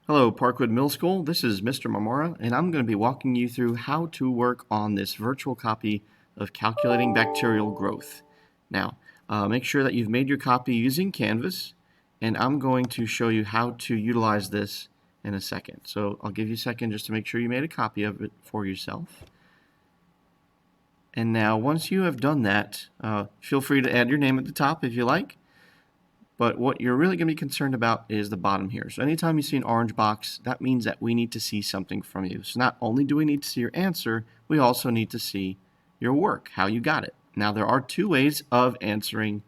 Hello, Parkwood Middle School. This is Mr. Marmara, and I'm going to be walking you through how to work on this virtual copy of Calculating Bacterial Growth. Now, make sure that you've made your copy using Canvas, and I'm going to show you how to utilize this in a second. So I'll give you a second just to make sure you made a copy of it for yourself. And now, once you have done that, feel free to add your name at the top if you like. But what you're really going to be concerned about is the bottom here. So anytime you see an orange box, that means that we need to see something from you. So not only do we need to see your answer, we also need to see your work, how you got it. Now there are two ways of answering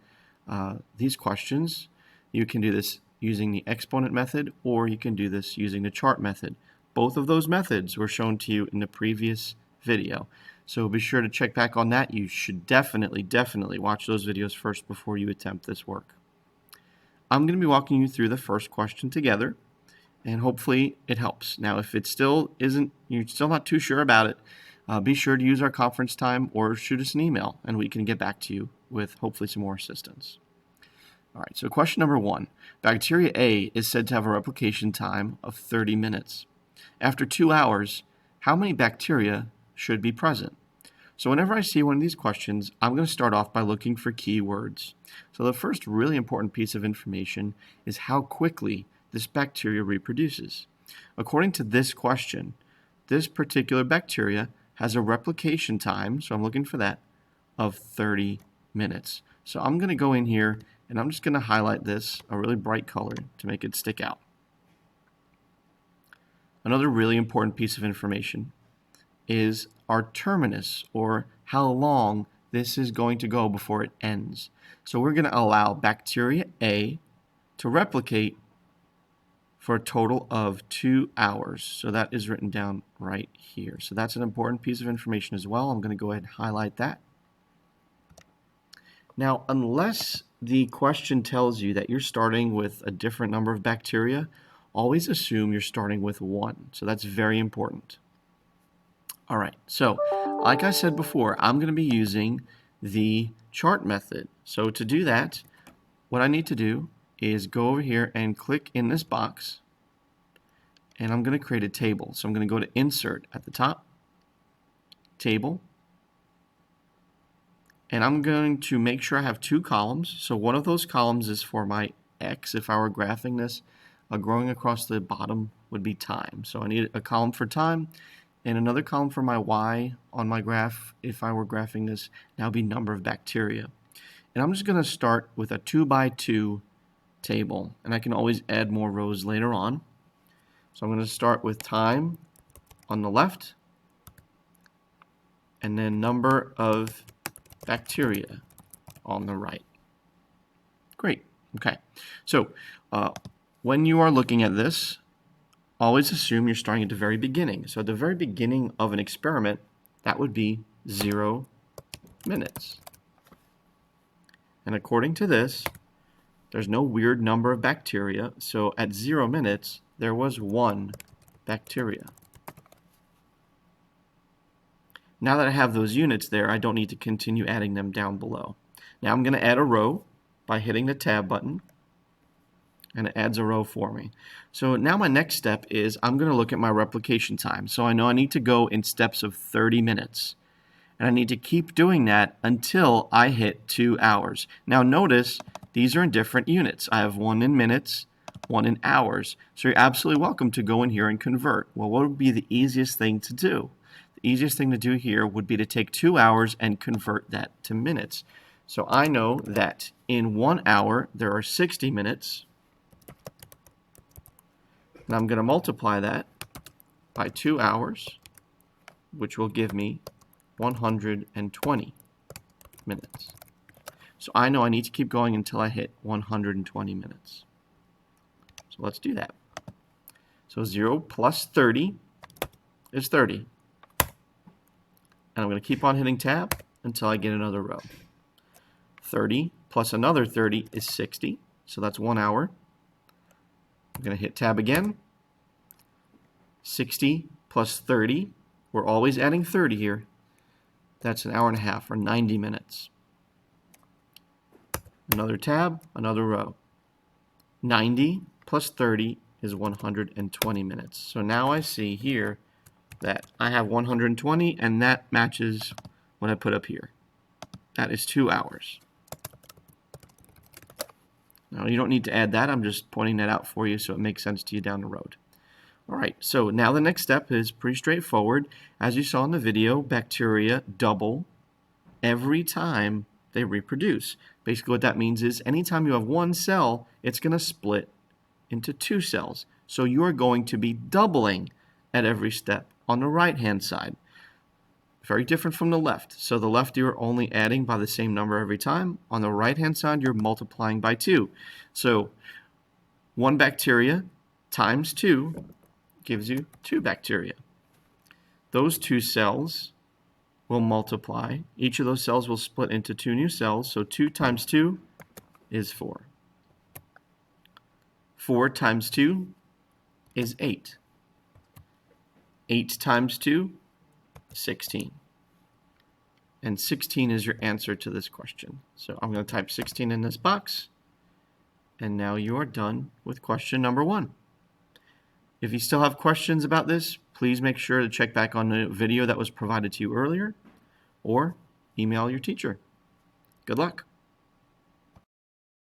these questions. You can do this using the exponent method, or you can do this using the chart method. Both of those methods were shown to you in the previous video. So be sure to check back on that. You should definitely watch those videos first before you attempt this work. I'm going to be walking you through the first question together, and hopefully it helps. Now, if it still isn't, you're still not too sure about it, be sure to use our conference time or shoot us an email, and we can get back to you with hopefully some more assistance. All right, so question number 1. Bacteria A is said to have a replication time of 30 minutes. After 2 hours, how many bacteria should be present? So whenever I see one of these questions, I'm going to start off by looking for keywords. So the first really important piece of information is how quickly this bacteria reproduces. According to this question, this particular bacteria has a replication time, so I'm looking for that, of 30 minutes. So I'm going to go in here and I'm just going to highlight this a really bright color to make it stick out. Another really important piece of information is our terminus, or how long this is going to go before it ends. So we're going to allow bacteria A to replicate for a total of 2 hours. So that is written down right here. So that's an important piece of information as well. I'm going to go ahead and highlight that. Now, unless the question tells you that you're starting with a different number of bacteria, always assume you're starting with 1. So that's very important. All right, so like I said before, I'm going to be using the chart method. So to do that, what I need to do is go over here and click in this box, and I'm going to create a table. So I'm going to go to Insert at the top, Table, and I'm going to make sure I have 2 columns. So one of those columns is for my X. If I were graphing this, growing across the bottom would be time. So I need a column for time, and another column for my Y on my graph, if I were graphing this, now would be number of bacteria. And I'm just going to start with a 2x2 table, and I can always add more rows later on. So I'm going to start with time on the left, and then number of bacteria on the right. Great. Okay. So when you are looking at this, always assume you're starting at the very beginning. So at the very beginning of an experiment, that would be 0 minutes. And according to this, there's no weird number of bacteria. So at 0 minutes, there was 1 bacteria. Now that I have those units there, I don't need to continue adding them down below. Now I'm going to add a row by hitting the tab button, and it adds a row for me. So now my next step is I'm going to look at my replication time. So I know I need to go in steps of 30 minutes. And I need to keep doing that until I hit 2 hours. Now notice these are in different units. I have 1 in minutes, 1 in hours. So you're absolutely welcome to go in here and convert. Well, what would be the easiest thing to do? The easiest thing to do here would be to take 2 hours and convert that to minutes. So I know that in 1 hour there are 60 minutes. And I'm going to multiply that by 2 hours, which will give me 120 minutes. So I know I need to keep going until I hit 120 minutes. So let's do that. So 0 plus 30 is 30. And I'm going to keep on hitting tab until I get another row. 30 plus another 30 is 60. So that's 1 hour. I'm going to hit tab again. 60 plus 30. We're always adding 30 here. That's an hour and a half, or 90 minutes. Another tab, another row. 90 plus 30 is 120 minutes. So now I see here that I have 120, and that matches what I put up here. That is 2 hours. Now, you don't need to add that. I'm just pointing that out for you so it makes sense to you down the road. All right, so now the next step is pretty straightforward. As you saw in the video, bacteria double every time they reproduce. Basically what that means is anytime you have one cell, it's going to split into 2 cells. So you're going to be doubling at every step on the right-hand side. Very different from the left. So the left, you're only adding by the same number every time. On the right-hand side, you're multiplying by 2. So 1 bacteria times 2 gives you 2 bacteria. Those 2 cells will multiply. Each of those cells will split into 2 new cells. So 2 times 2 is 4. 4 times 2 is 8. 8 times 2, 16. And 16 is your answer to this question. So I'm going to type 16 in this box. And now you are done with question number 1. If you still have questions about this, please make sure to check back on the video that was provided to you earlier, or email your teacher. Good luck.